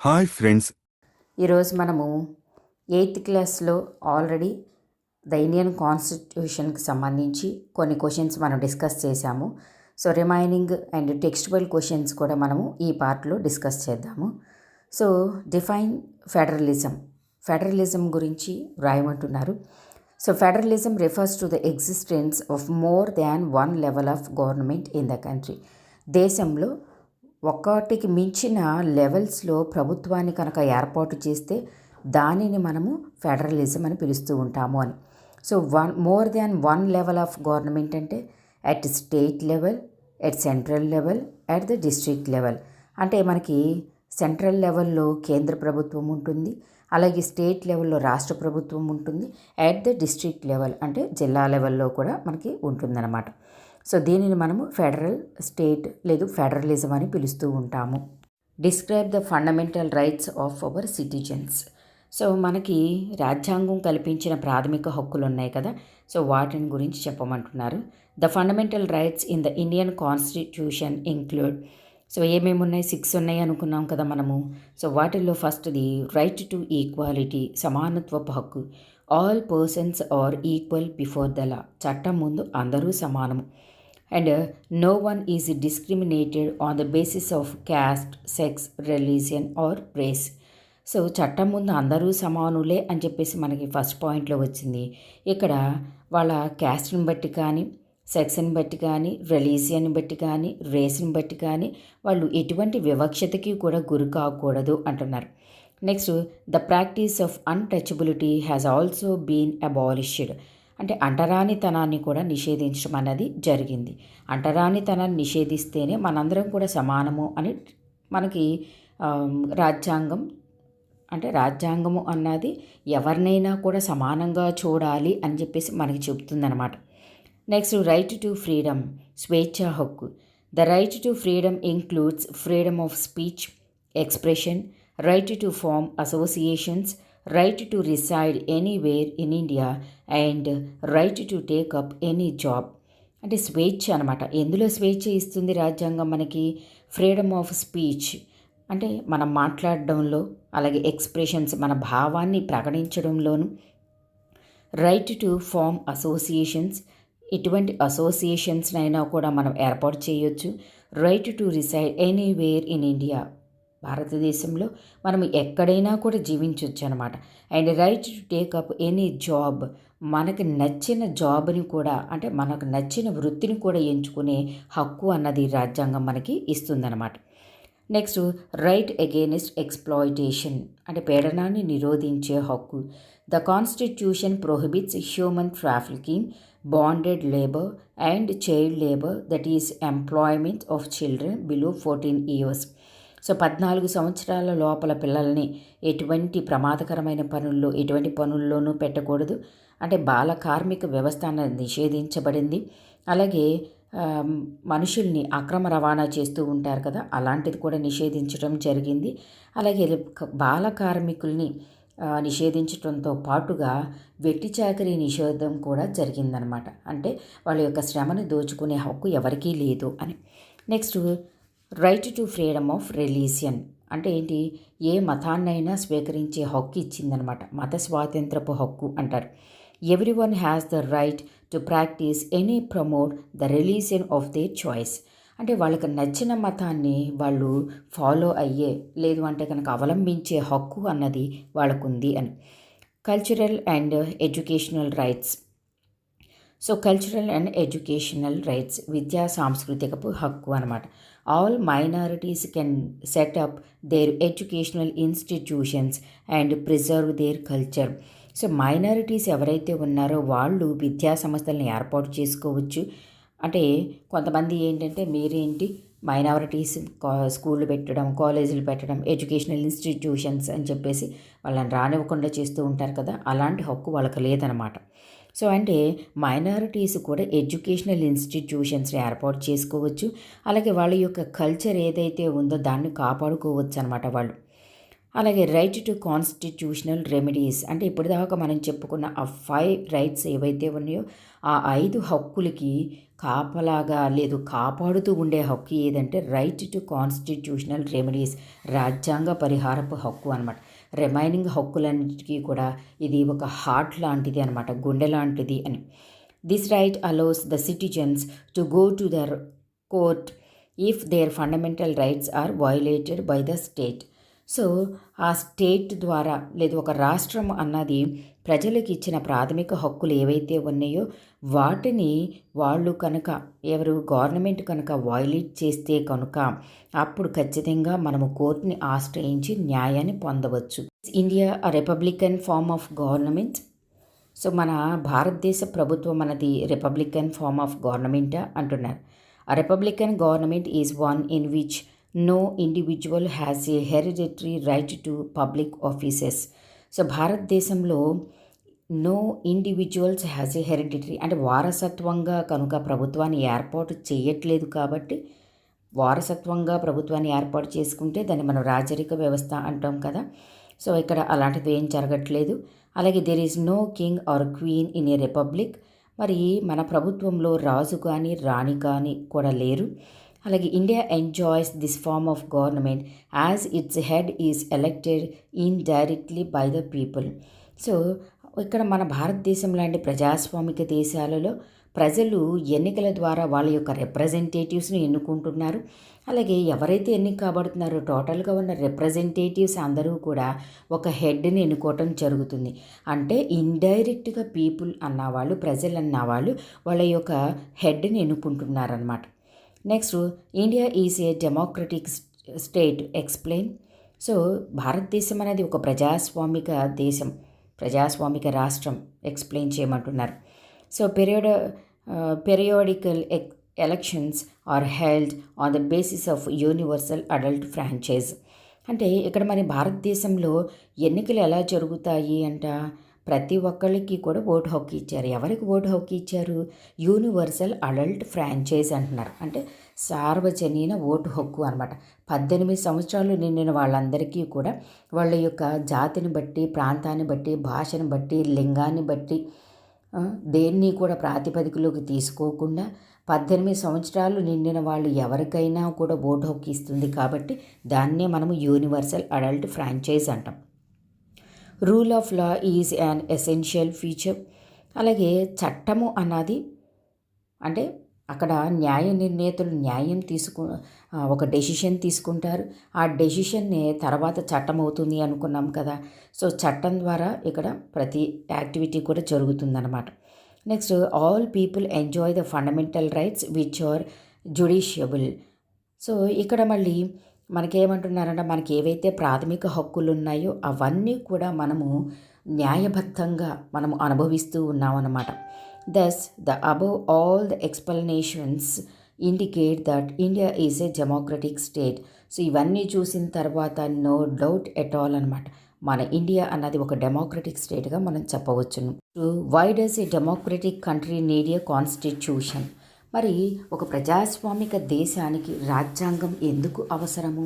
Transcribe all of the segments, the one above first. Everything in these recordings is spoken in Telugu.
Hi friends. ఈరోజు మనము 8th క్లాస్లో ఆల్రెడీ ద ఇండియన్ కాన్స్టిట్యూషన్కి సంబంధించి కొన్ని క్వశ్చన్స్ మనం డిస్కస్ చేశాము. So remaining and textual questions కూడా మనము ఈ పార్ట్లో డిస్కస్ చేద్దాము. సో డిఫైన్ ఫెడరలిజం గురించి వ్రాయమంటున్నారు. So federalism refers to the existence of more than one level of government in the country. దేశంలో ఒకటికి మించిన లెవెల్స్లో ప్రభుత్వాన్ని కనుక ఏర్పాటు చేస్తే దానిని మనము ఫెడరలిజం అని పిలుస్తూ ఉంటాము అని. So more than one level of government అంటే at state level, at central level, at the district level. అంటే మనకి సెంట్రల్ లెవెల్లో కేంద్ర ప్రభుత్వం ఉంటుంది, అలాగే స్టేట్ లెవెల్లో రాష్ట్ర ప్రభుత్వం ఉంటుంది, అట్ ద డిస్ట్రిక్ట్ లెవెల్ అంటే జిల్లా లెవెల్లో కూడా మనకి ఉంటుందన్నమాట. సో దీనిని మనము ఫెడరల్, స్టేట్ లేదు ఫెడరలిజం అని పిలుస్తూ ఉంటాము. Describe the fundamental rights of our citizens. So మనకి రాజ్యాంగం కల్పించిన ప్రాథమిక హక్కులు ఉన్నాయి కదా, సో వాటిని గురించి చెప్పమంటున్నారు. The fundamental rights in the Indian constitution include. So ఏమేమి ఉన్నాయి? 6 ఉన్నాయి అనుకున్నాం కదా మనము. సో వాటిల్లో ఫస్ట్ది రైట్ టు ఈక్వాలిటీ, సమానత్వపు హక్కు. All persons are equal before the law, చట్టం ముందు అందరూ సమానము. And no one is discriminated on the basis of caste, sex, religion or race. So చట్టం ముందు అందరూ సమానులే అని చెప్పేసి మనకి ఫస్ట్ పాయింట్లో వచ్చింది. ఇక్కడ వాళ్ళ క్యాస్ట్ని బట్టి కానీ, సెక్స్ని బట్టి కానీ, రిలీజియన్ని బట్టి కానీ, రేస్ని బట్టి కానీ వాళ్ళు ఎటువంటి వివక్షతకి కూడా గురి కాకూడదు అంటున్నారు. Next, the practice of untouchability has also been abolished. అంటే అంటరానితనాన్ని కూడా నిషేధించడం అన్నది జరిగింది. అంటరానితనాన్ని నిషేధిస్తేనే మనందరం కూడా సమానము అని మనకి రాజ్యాంగము అన్నది ఎవరినైనా కూడా సమానంగా చూడాలి అని చెప్పేసి మనకి చెబుతుందన్నమాట. నెక్స్ట్, రైట్ టు ఫ్రీడమ్, స్వేచ్ఛా హక్కు. The right to freedom includes freedom of speech, expression, right to form associations, right to reside anywhere in India and right to take up any job. అంటే స్వేచ్ఛ అనమాట. ఎందులో స్వేచ్ఛ ఇస్తుంది రాజ్యాంగం మనకి? ఫ్రీడమ్ ఆఫ్ స్పీచ్ అంటే మనం మాట్లాడడంలో, అలాగే ఎక్స్ప్రెషన్స్ మన భావాన్ని ప్రకటించడంలోను. రైట్ టు ఫార్మ్ అసోసియేషన్స్, ఇటువంటి అసోసియేషన్స్నైనా కూడా మనం ఏర్పాటు చేయొచ్చు. Right to reside anywhere in India, భారతదేశంలో మనం ఎక్కడైనా కూడా జీవించవచ్చు అనమాట. And right to take up any job, మనకు నచ్చిన జాబ్ని కూడా అంటే మనకు నచ్చిన వృత్తిని కూడా ఎంచుకునే హక్కు అన్నది రాజ్యాంగం మనకి ఇస్తుందన్నమాట. నెక్స్ట్, రైట్ అగెయిన్స్ట్ ఎక్స్ప్లాయిటేషన్ అంటే పీడనాన్ని నిరోధించే హక్కు. The constitution prohibits human trafficking, bonded labour and child labour, that is employment of children below 14 years. So 14 సంవత్సరాల లోపల పిల్లల్ని ఎటువంటి ప్రమాదకరమైన ఎటువంటి పనుల్లోనూ పెట్టకూడదు. అంటే బాల కార్మిక వ్యవస్థ అన్నది నిషేధించబడింది. అలాగే మనుషుల్ని అక్రమ రవాణా చేస్తూ ఉంటారు కదా, అలాంటిది కూడా నిషేధించడం జరిగింది. అలాగే బాల కార్మికుల్ని నిషేధించడంతో పాటుగా వెట్టి చాకరీ నిషేధం కూడా జరిగిందనమాట. అంటే వాళ్ళ యొక్క శ్రమను దోచుకునే హక్కు ఎవరికీ లేదు అని. Next, right to freedom of religion అంటే ఏంటి? ఏ మతాన్నైనా స్వీకరించే హక్కు ఇచ్చిందనమాట. మత స్వాతంత్రపు హక్కు అంటారు. Every one has the right to practice any promote the religion of their choice. అంటే వాళ్ళకి నచ్చిన మతాన్ని వాళ్ళు ఫాలో అయ్యే, లేదు అంటే కనుక అవలంబించే హక్కు అన్నది వాళ్ళకుంది అని. Cultural and educational rights. So cultural and educational rights విద్యా సాంస్కృతికపు హక్కు అనమాట. All minorities can set up their educational institutions and preserve their culture. So minorities ఎవరైతే ఉన్నారో వాళ్ళు విద్యా సంస్థలను ఏర్పాటు చేసుకోవచ్చు. అంటే కొంతమంది ఏంటంటే మీరేంటి మైనారిటీస్ స్కూళ్ళు పెట్టడం, కాలేజీలు పెట్టడం, ఎడ్యుకేషనల్ ఇన్స్టిట్యూషన్స్ అని చెప్పేసి వాళ్ళని రానివ్వకుండా చేస్తూ ఉంటారు కదా, అలాంటి హక్కు వాళ్ళకి లేదనమాట. సో అంటే మైనారిటీస్ కూడా ఎడ్యుకేషనల్ ఇన్స్టిట్యూషన్స్ని ఏర్పాటు చేసుకోవచ్చు. అలాగే వాళ్ళ యొక్క కల్చర్ ఏదైతే ఉందో దాన్ని కాపాడుకోవచ్చు అనమాట వాళ్ళు. అలాగే రైట్ టు కాన్స్టిట్యూషనల్ రెమెడీస్ అంటే ఇప్పటిదాకా మనం చెప్పుకున్న ఆ 5 రైట్స్ ఏవైతే ఉన్నాయో ఆ 5 హక్కులకి కాపలాగా లేదు కాపాడుతూ ఉండే హక్కు ఏదంటే రైట్ టు కాన్స్టిట్యూషనల్ రెమెడీస్ రాజ్యాంగ పరిహారపు హక్కు అనమాట. రిమైనింగ్ హక్కులన్నిటికీ కూడా ఇది ఒక హార్ట్ లాంటిది అనమాట, గుండె లాంటిది అని. This right allows the citizens to go to the court if their fundamental rights are violated by the state. So ఆ స్టేట్ ద్వారా లేదు ఒక రాష్ట్రం అన్నది ప్రజలకు ఇచ్చిన ప్రాథమిక హక్కులు ఏవైతే ఉన్నాయో వాటిని వాళ్ళు కనుక గవర్నమెంట్ కనుక వయలేట్ చేస్తే కనుక అప్పుడు ఖచ్చితంగా మనము కోర్టుని ఆశ్రయించి న్యాయాన్ని పొందవచ్చు. India a republican form of government. So మన భారతదేశ ప్రభుత్వం అన్నది రిపబ్లికన్ ఫార్మ్ ఆఫ్ గవర్నమెంటా అంటున్నారు. A republican government is one in which no individual has a hereditary right to public offices. So భారతదేశంలో no individuals has a hereditary అంటే వారసత్వంగా కనుక ప్రభుత్వాన్ని ఏర్పాటు చేయట్లేదు కాబట్టి వారసత్వంగా ప్రభుత్వాన్ని ఏర్పాటు చేసుకుంటే దాన్ని మనం రాజరిక వ్యవస్థ అంటాం కదా. సో ఇక్కడ అలాంటిది ఏం జరగట్లేదు. అలాగే there is no king or queen in a republic. మరి మన ప్రభుత్వంలో రాజు కానీ రాణి కానీ కూడా లేరు. అలాగే India enjoys this form of government as its head is elected indirectly by the people. So ఇక్కడ మన భారతదేశం లాంటి ప్రజాస్వామిక దేశాలలో ప్రజలు ఎన్నికల ద్వారా వాళ్ళ యొక్క రిప్రజెంటేటివ్స్ని ఎన్నుకుంటున్నారు. అలాగే ఎవరైతే ఎన్నిక కాబడుతున్నారో టోటల్గా ఉన్న రిప్రజెంటేటివ్స్ అందరూ కూడా ఒక హెడ్ని ఎన్నుకోవటం జరుగుతుంది. అంటే ఇండైరెక్ట్గా పీపుల్ అన్నవాళ్ళు ప్రజలు అన్నవాళ్ళు వాళ్ళ యొక్క హెడ్ని ఎన్నుకుంటున్నారన్నమాట. Next India is a democratic state explain. So భారతదేశం అనేది ఒక ప్రజాస్వామిక దేశం, ప్రజాస్వామిక రాష్ట్రం ఎక్స్ప్లెయిన్ చేయమంటున్నారు. So periodical elections are held on the basis of universal adult franchise. అంటే ఇక్కడ మన భారతదేశంలో ఎన్నికలు ఎలా జరుగుతాయి అంట ప్రతి ఒక్కళ్ళకి కూడా ఓటు హక్కు ఇచ్చారు. ఎవరికి ఓటు హక్కు ఇచ్చారు? యూనివర్సల్ అడల్ట్ ఫ్రాంచైజ్ అంటున్నారు. అంటే సార్వజనీన ఓటు హక్కు అనమాట. 18 సంవత్సరాలు నిండిన వాళ్ళందరికీ కూడా వాళ్ళ యొక్క జాతిని బట్టి, ప్రాంతాన్ని బట్టి, భాషను బట్టి, లింగాన్ని బట్టి దేన్ని కూడా ప్రాతిపదికలోకి తీసుకోకుండా 18 సంవత్సరాలు నిండిన వాళ్ళు ఎవరికైనా కూడా ఓటు హక్కు ఇస్తుంది. కాబట్టి దాన్నే మనము యూనివర్సల్ అడల్ట్ ఫ్రాంచైజ్ అంటాం. Rule of law is an essential feature. అలాగే చట్టము అన్నది అంటే అక్కడ న్యాయ నిర్ణేతలు న్యాయం ఒక డెసిషన్ తీసుకుంటారు. ఆ డెసిషన్నే తర్వాత చట్టం అవుతుంది అనుకున్నాం కదా. సో చట్టం ద్వారా ఇక్కడ ప్రతి యాక్టివిటీ కూడా జరుగుతుందన్నమాట. Next all people enjoy the fundamental rights which are justiciable. So ఇక్కడ మళ్ళీ మనకేమంటున్నారంటే మనకి ఏవైతే ప్రాథమిక హక్కులు ఉన్నాయో అవన్నీ కూడా మనము న్యాయబద్ధంగా మనము అనుభవిస్తూ ఉన్నామన్నమాట. Thus the above all the explanations indicate that India is a democratic state. So ఇవన్నీ చూసిన తర్వాత నో డౌట్ ఎట్ ఆల్ అనమాట, మన ఇండియా అన్నది ఒక డెమోక్రటిక్ స్టేట్గా మనం చెప్పవచ్చును. Why does a democratic country need a constitution? మరి ఒక ప్రజాస్వామిక దేశానికి రాజ్యాంగం ఎందుకు అవసరము?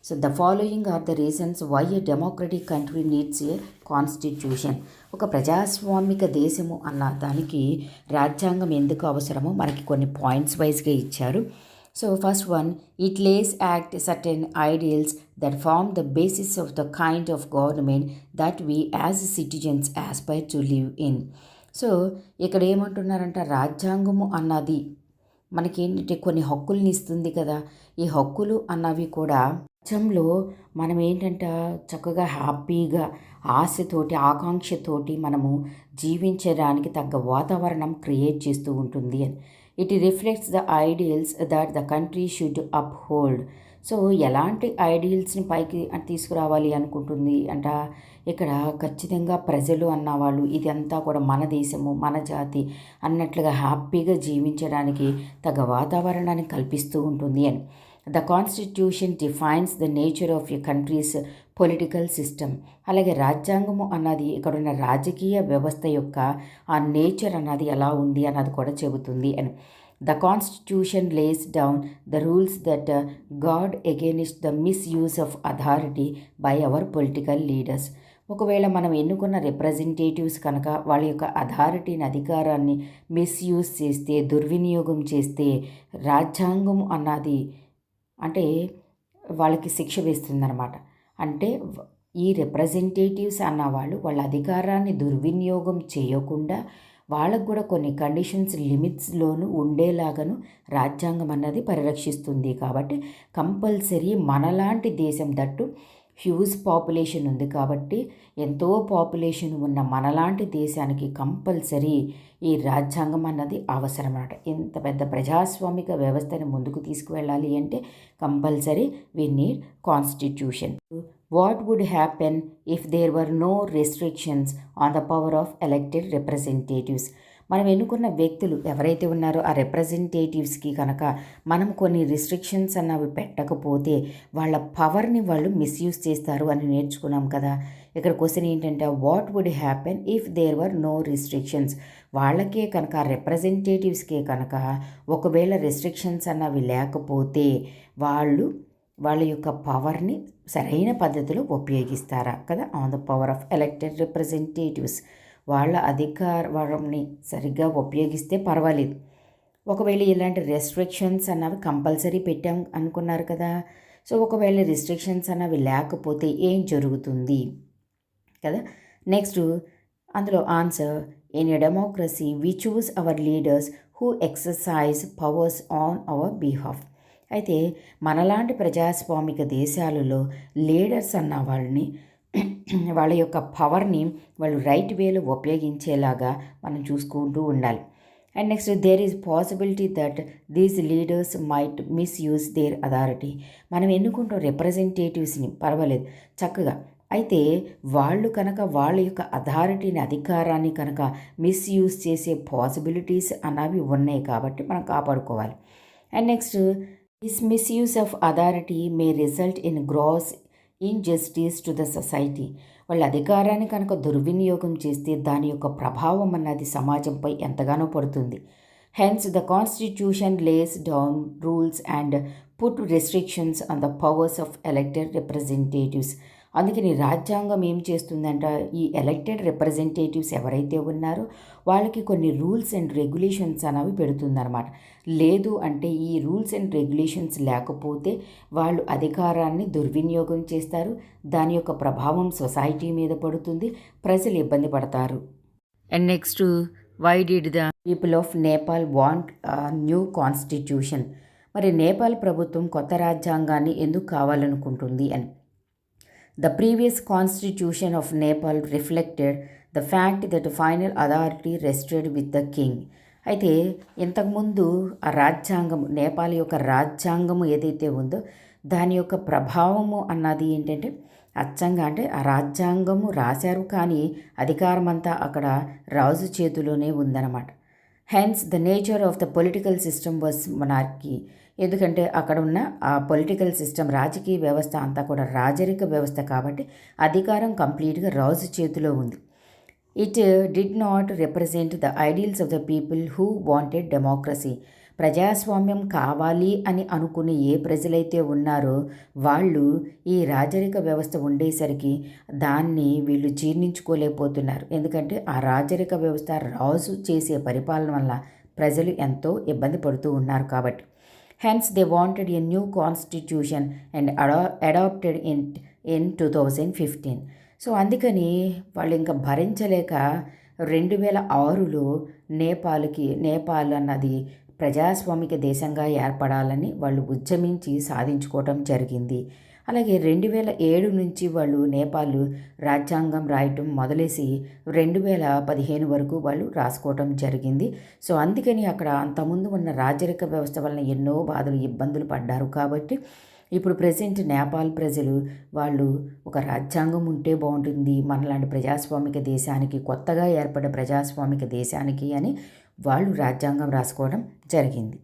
So the following are the reasons why a democratic country needs a constitution. ఒక ప్రజాస్వామిక దేశము అన్న దానికి రాజ్యాంగం ఎందుకు అవసరమో మనకి కొన్ని పాయింట్స్ వైజ్గా ఇచ్చారు. So first one, it lays out certain ideals that form the basis of the kind of government that we as citizens aspire to live in. So ఇక్కడ ఏమంటున్నారంట, రాజ్యాంగము అన్నది మనకేంటంటే కొన్ని హక్కుల్ని ఇస్తుంది కదా. ఈ హక్కులు అన్నవి కూడా రాజ్యంలో మనం ఏంటంటే చక్కగా హ్యాపీగా ఆశతోటి ఆకాంక్షతోటి మనము జీవించడానికి తగ్గ వాతావరణం క్రియేట్ చేస్తూ ఉంటుంది అని. It reflects the ideals that the country should uphold. So ఎలాంటి ఐడియల్స్ని పైకి తీసుకురావాలి అనుకుంటుంది అంట ఇక్కడ ఖచ్చితంగా ప్రజలు అన్నవాళ్ళు ఇదంతా కూడా మన దేశము మన జాతి అన్నట్లుగా హ్యాపీగా జీవించడానికి తగ్గ వాతావరణాన్ని కల్పిస్తూ ఉంటుంది అని. The constitution defines the nature of a countries political system. అలాగే రాజ్యాంగము అన్నది ఇక్కడున్న రాజకీయ వ్యవస్థ యొక్క ఆ నేచర్ అన్నది ఎలా ఉంది అన్నది కూడా చెబుతుంది అని. The Constitution lays down the rules that guard against the misuse of authority by our political leaders. ఒకవేళ మనం ఎన్నుకున్న రిప్రజెంటేటివ్స్ కనుక వాళ్ళ యొక్క అథారిటీని అధికారాన్ని మిస్యూజ్ చేస్తే, దుర్వినియోగం చేస్తే రాజ్యాంగం అన్నది అంటే వాళ్ళకి శిక్ష వేస్తుందన్నమాట. అంటే ఈ రిప్రజెంటేటివ్స్ అన్నవాళ్ళు వాళ్ళ అధికారాన్ని దుర్వినియోగం చేయకుండా వాళ్ళకు కూడా కొన్ని కండిషన్స్ లిమిట్స్లోనూ ఉండేలాగాను రాజ్యాంగం అన్నది పరిరక్షిస్తుంది. కాబట్టి కంపల్సరీ మనలాంటి దేశం, దట్టు హ్యూజ్ పాపులేషన్ ఉంది కాబట్టి ఎంతో పాపులేషన్ ఉన్న మనలాంటి దేశానికి కంపల్సరీ ఈ రాజ్యాంగం అన్నది అవసరం అన్నమాట. ఇంత పెద్ద ప్రజాస్వామిక వ్యవస్థని ముందుకు తీసుకువెళ్ళాలి అంటే compulsory we need constitution. What would happen if there were no restrictions on the power of elected representatives? మనం ఎన్నుకున్న వ్యక్తులు ఎవరైతే ఉన్నారో ఆ రిప్రజెంటేటివ్స్కి కనుక మనం కొన్ని రిస్ట్రిక్షన్స్ అన్నవి పెట్టకపోతే వాళ్ళ పవర్ని వాళ్ళు మిస్యూజ్ చేస్తారు అని నేర్చుకున్నాం కదా. ఇక్కడ క్వశ్చన్ ఏంటంటే what would happen if there were no restrictions? వాళ్ళకే కనుక రిప్రజెంటేటివ్స్కే కనుక ఒకవేళ రెస్ట్రిక్షన్స్ అన్నవి లేకపోతే వాళ్ళ యొక్క పవర్ని సరైన పద్ధతిలో ఉపయోగిస్తారా కదా. On the power of elected representatives, వాళ్ళ అధికారాన్ని సరిగ్గా ఉపయోగిస్తే పర్వాలేదు. ఒకవేళ ఇలాంటి రెస్ట్రిక్షన్స్ అన్నవి కంపల్సరీ పెట్టాం అనుకున్నారు కదా. సో ఒకవేళ రెస్ట్రిక్షన్స్ అన్నవి లేకపోతే ఏం జరుగుతుంది కదా. నెక్స్ట్ అందులో answer, in a democracy we choose our leaders who exercise powers on our behalf. అయితే మనలాంటి ప్రజాస్వామిక దేశాలలో లీడర్స్ అన్న వాళ్ళ యొక్క పవర్ని వాళ్ళు రైట్ వేలో ఉపయోగించేలాగా మనం చూసుకుంటూ ఉండాలి. And next there is possibility that these leaders might misuse their authority. మనం ఎన్నుకుంటాం రిప్రజెంటేటివ్స్ని, పర్వాలేదు చక్కగా. అయితే వాళ్ళు కనుక వాళ్ళ యొక్క అథారిటీని, అధికారాన్ని కనుక మిస్యూజ్ చేసే పాసిబిలిటీస్ అన్నవి ఉన్నాయి కాబట్టి మనం కాపాడుకోవాలి. And next this misuse of authority may result in gross injustice to the society. వాళ్ళ అధికారాన్ని కనుక దుర్వినియోగం చేస్తే దాని యొక్క ప్రభావం అన్నది సమాజంపై ఎంతగానో పడుతుంది. Hence the constitution lays down rules and put restrictions on the powers of elected representatives. అందుకని రాజ్యాంగం ఏం చేస్తుందంట, ఈ ఎలక్టెడ్ రిప్రజెంటేటివ్స్ ఎవరైతే ఉన్నారో వాళ్ళకి కొన్ని రూల్స్ అండ్ రెగ్యులేషన్స్ అనేవి పెడుతుందన్నమాట. లేదు అంటే ఈ రూల్స్ అండ్ రెగ్యులేషన్స్ లేకపోతే వాళ్ళు అధికారాన్ని దుర్వినియోగం చేస్తారు, దాని యొక్క ప్రభావం సొసైటీ మీద పడుతుంది, ప్రజలు ఇబ్బంది పడతారు. And next, why did the people of Nepal want new constitution? మరి నేపాల్ ప్రభుత్వం కొత్త రాజ్యాంగాన్ని ఎందుకు కావాలనుకుంటుంది అని. The previous constitution of Nepal reflected the fact that final authority rested with the king. అయితే ఇంతకుముందు ఆ రాజ్యాంగం, నేపాల్ యొక్క రాజ్యాంగము ఏదైతే ఉందో దాని యొక్క ప్రభావము అన్నది ఏంటంటే అచ్చంగా అంటే ఆ రాజ్యాంగము రాశారు కానీ అధికారం అంతా అక్కడ రాజు చేతిలోనే ఉందన్నమాట. Hence the nature of the political system was monarchy. ఎందుకంటే అక్కడ ఉన్న ఆ పొలిటికల్ సిస్టమ్, రాజకీయ వ్యవస్థ అంతా కూడా రాజరిక వ్యవస్థ కాబట్టి అధికారం కంప్లీట్గా రాజు చేతిలో ఉంది. It did not represent the ideals of the people who wanted democracy. ప్రజాస్వామ్యం కావాలి అని అనుకునే ఏ ప్రజలైతే ఉన్నారో వాళ్ళు ఈ రాజరిక వ్యవస్థ ఉండేసరికి దాన్ని వీళ్ళు జీర్ణించుకోలేకపోతున్నారు. ఎందుకంటే ఆ రాజరిక వ్యవస్థ రాజు చేసే పరిపాలన వల్ల ప్రజలు ఎంతో ఇబ్బంది పడుతూ ఉన్నారు కాబట్టి. Hence, they wanted a new constitution and adopted it in 2015. So అందుకని వాళ్ళు ఇంకా భరించలేక 2006లో నేపాల్ అన్నది ప్రజాస్వామిక దేశంగా ఏర్పడాలని వాళ్ళు ఉద్యమించి సాధించుకోవటం జరిగింది. అలాగే 2007 నుంచి వాళ్ళు నేపాల్ రాజ్యాంగం రాయటం మొదలేసి 2015 వరకు వాళ్ళు రాసుకోవటం జరిగింది. సో అందుకని అక్కడ అంతకుముందు ఉన్న రాజరిక వ్యవస్థ వలన ఎన్నో బాధలు, ఇబ్బందులు పడ్డారు. కాబట్టి ఇప్పుడు ప్రెజెంట్ నేపాల్ ప్రజలు వాళ్ళు ఒక రాజ్యాంగం ఉంటే బాగుంటుంది మనలాంటి ప్రజాస్వామిక దేశానికి, కొత్తగా ఏర్పడ్డ ప్రజాస్వామిక దేశానికి అని వాళ్ళు రాజ్యాంగం రాసుకోవడం జరిగింది.